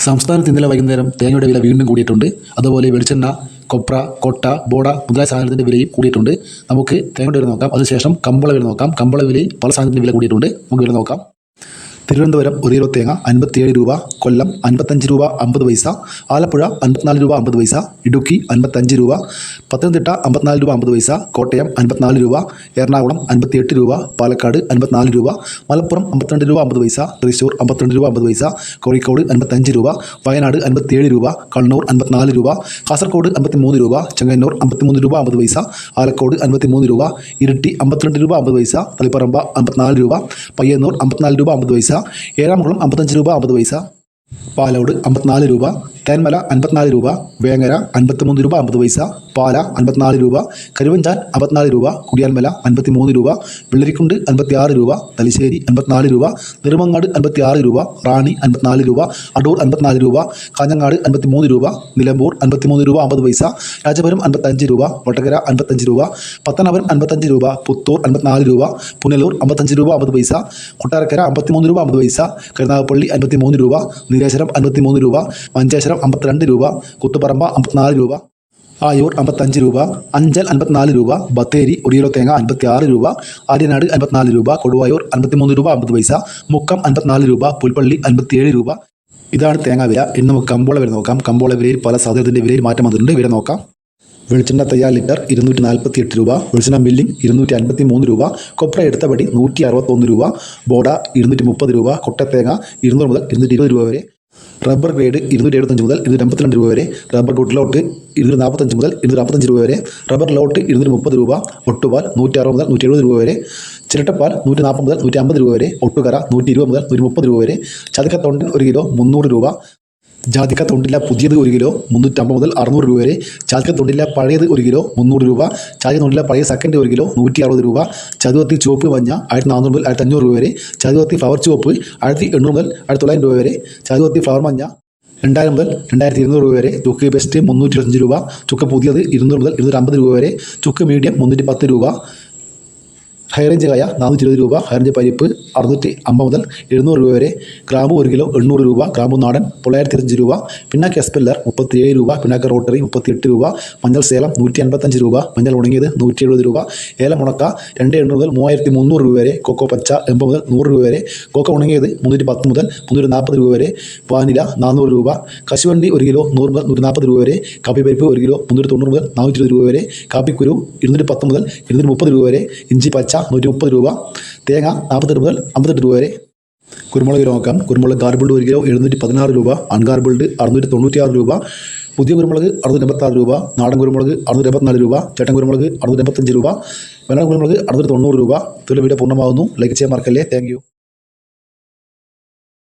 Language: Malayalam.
സംസ്ഥാനത്ത് ഇന്നലെ വൈകുന്നേരം തേങ്ങയുടെ വില വീണ്ടും കൂടിയിട്ടുണ്ട്. അതുപോലെ വെളിച്ചെണ്ണ, കൊപ്ര, കൊട്ട, ബോഡ മുതലായ സാധനത്തിൻ്റെ വിലയും കൂടിയിട്ടുണ്ട്. നമുക്ക് തേങ്ങയുടെ വില നോക്കാം. അതിനുശേഷം കമ്പോള വില നോക്കാം. കമ്പോള വിലയിൽ പല സാധനത്തിൻ്റെ വില കൂടിയിട്ടുണ്ട്. നമുക്ക് വില നോക്കാം. തിരുവനന്തപുരം 1 കിലോ തേങ്ങ 57 രൂപ, കൊല്ലം 55 രൂപ 50 പൈസ, ആലപ്പുഴ 54 രൂപ 50 പൈസ, ഇടുക്കി 55 രൂപ, പത്തനംതിട്ട 54 രൂപ 50 പൈസ, കോട്ടയം 54 രൂപ, എറണാകുളം 58 രൂപ, പാലക്കാട് 54 രൂപ, മലപ്പുറം 52 രൂപ 50 പൈസ, തൃശ്ശൂർ 52 രൂപ 50 പൈസ, കോഴിക്കോട് 55 രൂപ, വയനാട് 57 രൂപ, കണ്ണൂർ 54 രൂപ, കാസർഗോഡ് 53 രൂപ, ചെങ്ങന്നൂർ 53 രൂപ 50 പൈസ, ആലക്കോട് 53 രൂപ, ഇരിട്ടി 52 രൂപ 50 പൈസ, തളിപ്പറമ്പ 54 രൂപ, പയ്യന്നൂർ 54 രൂപ 50 പൈസ, ഏഴാംകുളം 55 രൂപ 50 പൈസ, പാലോട് 54 രൂപ, തേന്മല 54 രൂപ, വേങ്ങര 53 രൂപ 50 പൈസ, പാല 54 രൂപ, കരുവഞ്ചാൽ 54 രൂപ, കുടിയാൻമല 53 രൂപ, വെള്ളരിക്കുണ്ട് 56 രൂപ, തലശ്ശേരി 54 രൂപ, നെടുമങ്ങാട് 56 രൂപ, റാണി 54 രൂപ, അടൂർ 54 രൂപ, കാഞ്ഞങ്ങാട് 53 രൂപ, നിലമ്പൂർ 53 രൂപ 50 പൈസ, രാജപുരം 55 രൂപ, വടകര 55 രൂപ, പത്തനാപുരം 55 രൂപ, പുത്തൂർ 54 രൂപ, പുനലൂർ 55 രൂപ 50 പൈസ, കൊട്ടാരക്കര 53 രൂപ 50 പൈസ, കരുനാഗപ്പള്ളി 53 രൂപ, നീലേശ്വരം 53 രൂപ, മഞ്ചേശ്വരം 52 രൂപ, കുത്തുപറമ്പ 54 രൂപ, ആയൂർ 55 രൂപ, അഞ്ചൽ 54 രൂപ, ബത്തേരി 1 കിലോ തേങ്ങ 56 രൂപ, ആര്യനാട് 54 രൂപ, കൊടുവായൂർ 53 രൂപ 50 പൈസ, മുക്കം 54 രൂപ, പുൽപ്പള്ളി 57 രൂപ. ഇതാണ് തേങ്ങ വില. ഇന്ന് നമുക്ക് കമ്പോള വില നോക്കാം. കമ്പോള വിലയിൽ പല സാധനത്തിൻ്റെ വിലയിൽ മാറ്റം വന്നിട്ടുണ്ട്. വില നോക്കാം. വെളിച്ചെണ്ണ തയ്യാർ ലിറ്റർ 248 രൂപ, വെളിച്ചെണ്ണ മില്ലിംഗ് 253 രൂപ, കൊപ്ര എടുത്തപടി 161 രൂപ, ബോഡ 230 രൂപ, കൊട്ടത്തേങ്ങ 200 മുതൽ 220 രൂപ വരെ, റബ്ബർ ഗ്രേഡ് 275 മുതൽ 252 രൂപ വരെ, റബ്ബർ ഗുഡ്ലോട്ട് 245 മുതൽ 245 രൂപ വരെ, റബ്ബർ ലോട്ട് 230 രൂപ, ഒട്ടുപാൽ 160 മുതൽ 170 രൂപ വരെ, ചിരട്ടപ്പാൽ 140 മുതൽ 150 രൂപ വരെ, ഒട്ടുകര 120 മുതൽ 130 രൂപ വരെ, ചതുക്കത്തൊണ്ടൻ 1 കിലോ 300 രൂപ, ജാതിക്ക തൊണ്ടില്ല പുതിയത് 1 കിലോ 350 മുതൽ 600 രൂപ വരെ, ജാതിക്ക തൊണ്ടില്ല പഴയത് 1 കിലോ 300 രൂപ, ജാതിക്ക തൊണ്ടില്ല പഴയ സെക്കൻഡ് 1 കിലോ 160 രൂപ, ചതുവത്തി ചുവപ്പ് മഞ്ഞ 1400 മുതൽ 1500 രൂപ വരെ, ചതുവത്തി ഫ്ലവർ ചുവപ്പ് 1800 മുതൽ 1900 രൂപ വരെ, ചതുവത്തി ഫ്ലവർ മഞ്ഞ 2000 മുതൽ 2200 രൂപ വരെ, ചുക്ക് ബെസ്റ്റ് 325 രൂപ, ചുക്ക് പുതിയത് 200 മുതൽ 250 രൂപ വരെ, ചുക്ക് മീഡിയം 310 രൂപ, ഹൈറേഞ്ച് കായ 420 രൂപ, ഹൈറേഞ്ച് പരിപ്പ് 650 മുതൽ 700 രൂപ വരെ, ഗ്രാമ്പു 1 കിലോ 800 രൂപ, ഗ്രാമ്പു നാടൻ 925 രൂപ, പിണ്ണാക്ക് എസ്പെല്ലർ 37 രൂപ, പിണ്ണാക്ക് റോട്ടറി 38 രൂപ, മഞ്ഞൾ സേലം 155 രൂപ, മഞ്ഞൾ ഉണങ്ങിയത് 170 രൂപ, ഏലം ഉണക്ക 2800 മുതൽ 3300 രൂപ വരെ, കൊക്കോ പച്ച 80 മുതൽ 100 രൂപ വരെ, കൊക്കോ ഉണങ്ങിയത് 310 മുതൽ 340 രൂപ വരെ, വാനില 400 രൂപ, കശുവണ്ടി 1 കിലോ 100 മുതൽ 140 രൂപ വരെ, കാപ്പിപ്പരിപ്പ് 1 കിലോ 390 മുതൽ 420 രൂപ വരെ, കാപ്പിക്കുരു 210 മുതൽ 230 രൂപ വരെ, ഇഞ്ചി പച്ച 130 രൂപ, തേങ്ങ 48 മുതൽ 58 രൂപ വരെ. കുരുമുളക് നോക്കാം. കുരുമുളക് ഗാർബിൾഡ് 1 കിലോ 716 രൂപ, അൺഗാർബിൾഡ് 696 രൂപ, പുതിയ കുരുമുളക് 686 രൂപ, നാടൻ കുരുമുളക് 684 രൂപ, ചേട്ടൻ കുരുമുളക് 685 രൂപ, വെള്ള കുരുമുളക് 690 രൂപ. ഇതിൽ വീഡിയോ പൂർണ്ണമാകുന്നു. ലൈക്ക് ചെയ്യാൻ മറക്കല്ലേ. Thank you.